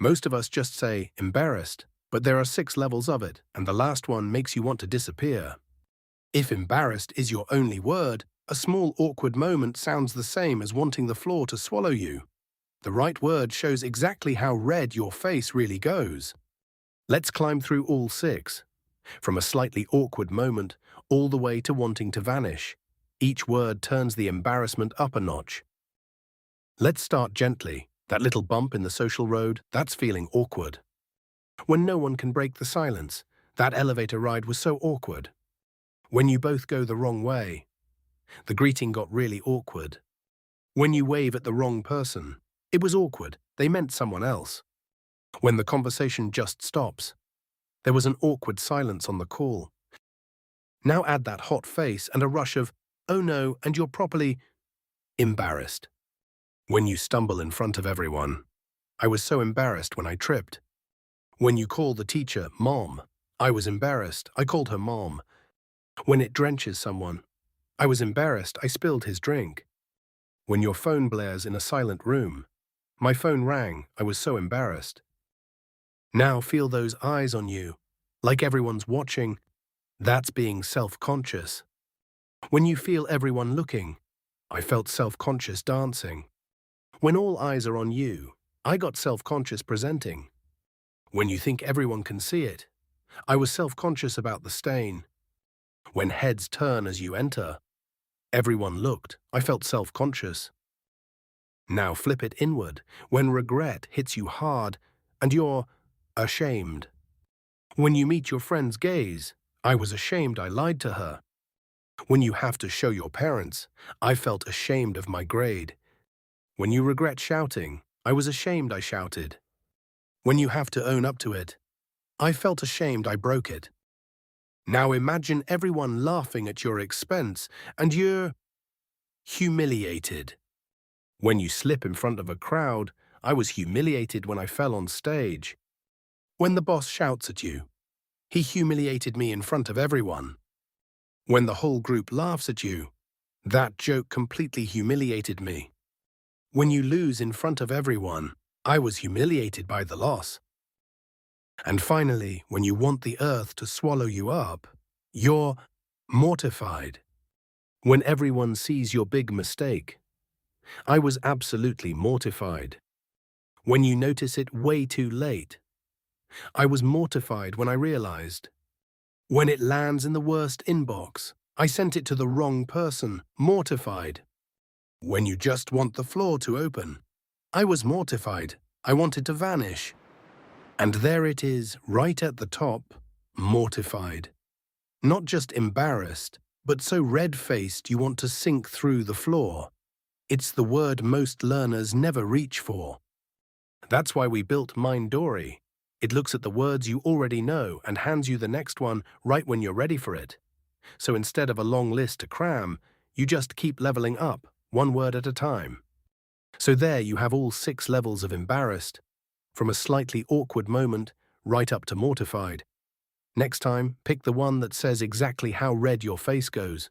Most of us just say embarrassed, but there are 6 levels of it, and the last one makes you want to disappear. If embarrassed is your only word, a small awkward moment sounds the same as wanting the floor to swallow you. The right word shows exactly how red your face really goes. Let's climb through all 6. From a slightly awkward moment, all the way to wanting to vanish. Each word turns the embarrassment up a notch. Let's start gently. That little bump in the social road, that's feeling awkward. When no one can break the silence, that elevator ride was so awkward. When you both go the wrong way, the greeting got really awkward. When you wave at the wrong person, it was awkward, they meant someone else. When the conversation just stops, there was an awkward silence on the call. Now add that hot face and a rush of, oh no, and you're properly embarrassed. When you stumble in front of everyone, I was so embarrassed when I tripped. When you call the teacher Mom, I was embarrassed, I called her Mom. When it drenches someone, I was embarrassed, I spilled his drink. When your phone blares in a silent room, my phone rang, I was so embarrassed. Now feel those eyes on you, like everyone's watching. That's being self-conscious. When you feel everyone looking, I felt self-conscious dancing. When all eyes are on you, I got self-conscious presenting. When you think everyone can see it, I was self-conscious about the stain. When heads turn as you enter, everyone looked, I felt self-conscious. Now flip it inward, when regret hits you hard and you're ashamed. When you meet your friend's gaze, I was ashamed I lied to her. When you have to show your parents, I felt ashamed of my grade. When you regret shouting, I was ashamed I shouted. When you have to own up to it, I felt ashamed I broke it. Now imagine everyone laughing at your expense and you're humiliated. When you slip in front of a crowd, I was humiliated when I fell on stage. When the boss shouts at you, he humiliated me in front of everyone. When the whole group laughs at you, that joke completely humiliated me. When you lose in front of everyone, I was humiliated by the loss. And finally, when you want the earth to swallow you up, you're mortified. When everyone sees your big mistake, I was absolutely mortified. When you notice it way too late, I was mortified when I realized. When it lands in the worst inbox, I sent it to the wrong person, mortified. When you just want the floor to open, I was mortified, I wanted to vanish. And there it is, right at the top, mortified. Not just embarrassed, but so red-faced you want to sink through the floor. It's the word most learners never reach for. That's why we built MindDory. It looks at the words you already know and hands you the next one right when you're ready for it. So instead of a long list to cram, you just keep leveling up, one word at a time. So there you have all 6 levels of embarrassed, from a slightly awkward moment right up to mortified. Next time, pick the one that says exactly how red your face goes.